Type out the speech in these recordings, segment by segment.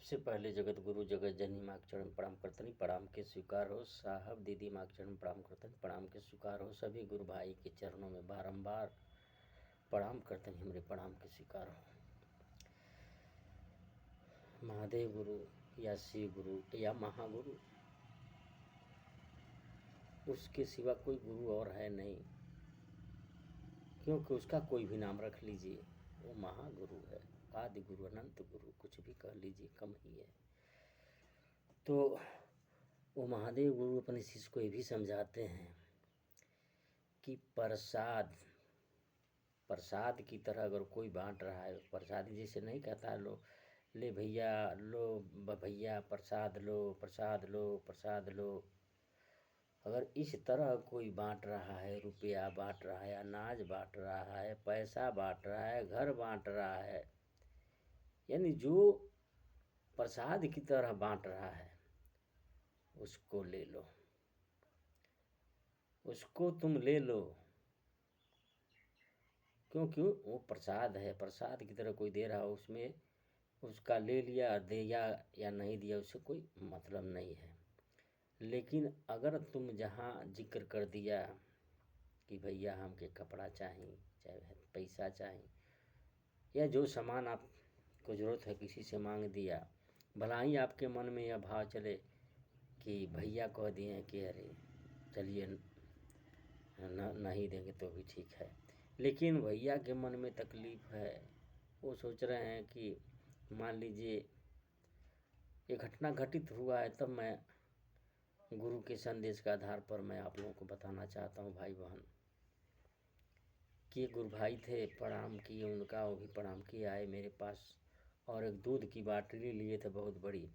सबसे पहले जगत गुरु जगत जननी माँ के चरण प्रणाम करतनी, प्रणाम के स्वीकार हो। साहब दीदी माँ के चरण प्रणाम करतनी, प्रणाम के स्वीकार हो। सभी गुरु भाई के चरणों में बारंबार प्रणाम करतनी, हमरे प्रणाम के स्वीकार हो। महादेव गुरु या शिव गुरु या महागुरु, उसके सिवा कोई गुरु और है नहीं, क्योंकि उसका कोई भी नाम रख लीजिए, वो महागुरु है। आदि गुरु, अनंत गुरु, कुछ भी कह लीजिए, कम ही है। तो वो महादेव गुरु अपने शिष्य को ये भी समझाते हैं कि प्रसाद की तरह अगर कोई बांट रहा है, प्रसाद जैसे नहीं कहता है लो ले भैया, लो भैया प्रसाद लो, प्रसाद लो, प्रसाद लो। अगर इस तरह कोई बांट रहा है, रुपया बांट रहा है, अनाज बांट रहा है, पैसा बांट रहा है, घर बांट रहा है, यानी जो प्रसाद की तरह बांट रहा है, उसको ले लो, उसको तुम ले लो, क्योंकि वो प्रसाद है। प्रसाद की तरह कोई दे रहा हो, उसमें उसका ले लिया, दिया या नहीं दिया, उससे कोई मतलब नहीं है। लेकिन अगर तुम जहाँ जिक्र कर दिया कि भैया हमके कपड़ा चाहिए, चाहे पैसा चाहिए, या जो सामान आपको ज़रूरत है किसी से मांग दिया, भला ही आपके मन में यह भाव चले कि भैया कह दिए कि अरे चलिए नहीं देंगे तो भी ठीक है, लेकिन भैया के मन में तकलीफ़ है। वो सोच रहे हैं कि मान लीजिए ये घटना घटित हुआ है, तब मैं गुरु के संदेश के आधार पर मैं आप लोगों को बताना चाहता हूँ भाई बहन, कि गुरु भाई थे, प्रणाम किए उनका, वो भी प्रणाम किए, आए मेरे पास और एक दूध की बाटली लिए थे बहुत बड़ी,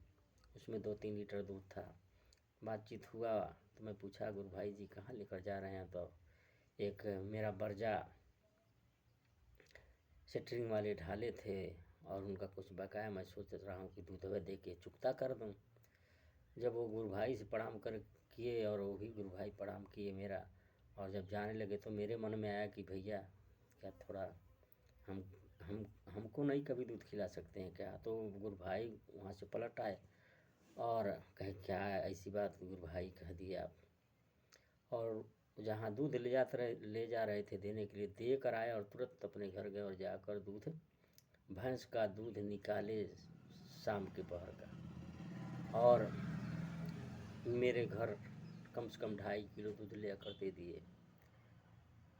उसमें 2-3 लीटर दूध था। बातचीत हुआ तो मैं पूछा गुरु भाई जी कहाँ लेकर जा रहे हैं, तो एक मेरा बर्जा सेटरिंग वाले ढाले थे और उनका कुछ बकाया, मैं सोच रहा हूँ कि दूध दे के चुकता कर दूँ। जब वो गुरु भाई से प्रणाम कर किए और वो भी गुरु भाई प्रणाम किए मेरा, और जब जाने लगे तो मेरे मन में आया कि भैया क्या थोड़ा हमको नहीं कभी दूध खिला सकते हैं क्या। तो गुरु भाई वहाँ से पलट आए और कहे क्या ऐसी बात गुरु भाई कह दिया, और जहाँ दूध ले जा रहे थे देने के लिए, दे कर आए और तुरंत अपने घर गए और जाकर दूध, भैंस का दूध निकाले शाम के पहर का, और मेरे घर कम से कम 2.5 किलो दूध लेकर दे दिए।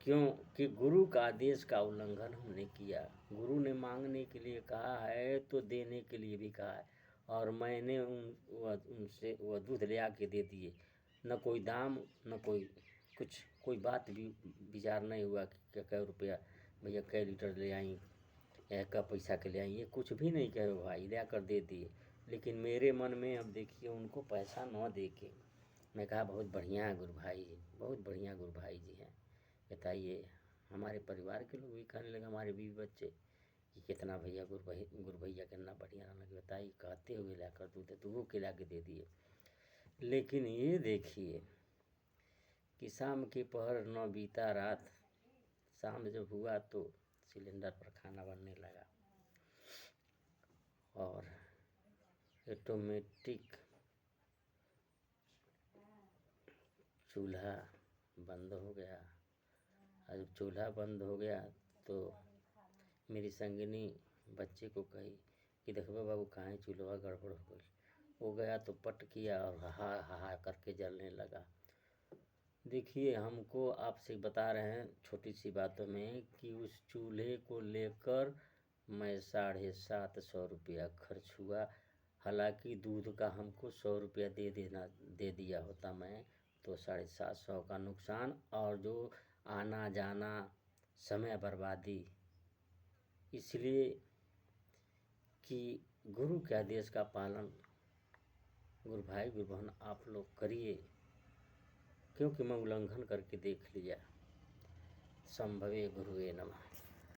क्योंकि गुरु का आदेश का उल्लंघन हमने किया। गुरु ने मांगने के लिए कहा है तो देने के लिए भी कहा है, और मैंने उनसे वह दूध ले आके दे दिए। न कोई दाम, न कोई कुछ, कोई बात भी विचार नहीं हुआ कि क्या रुपया भैया कै लीटर ले आई या क्या पैसा के ले आई, ये कुछ भी नहीं कहे भाई, ले आकर दे दिए। लेकिन मेरे मन में अब देखिए उनको पैसा न दे के मैं कहा बहुत बढ़िया गुरु भाई, बहुत बढ़िया गुरु भाई जी हैं। बताइए, हमारे परिवार के लोग भी कहने लगे, हमारे बीवी बच्चे, कि कितना भैया गुरु भैया कितना बढ़िया रहना, कि बताइए कहते हुए लाकर दूध वो खिला के दे दिए। लेकिन ये देखिए कि शाम के पहर न बीता रात, शाम जब हुआ तो सिलेंडर पर खाना बनने लगा और ऑटोमेटिक चूल्हा बंद हो गया। और जब चूल्हा बंद हो गया तो मेरी संगिनी बच्चे को कही कि देखो बाबू कहाँ चूल्हा गड़बड़ हो गई। वो गया तो पट किया और हा हा करके जलने लगा। देखिए, हमको आपसे बता रहे हैं छोटी सी बातों में कि उस चूल्हे को लेकर मैं 750 रुपया खर्च हुआ। हालांकि दूध का हमको 100 रुपया दे दिया होता मैं तो 750 का नुकसान, और जो आना जाना समय बर्बादी। इसलिए कि गुरु के आदेश का पालन गुरु भाई गुरु बहन आप लोग करिए, क्योंकि मैं उल्लंघन करके देख लिया। संभवे गुरुवे नमः।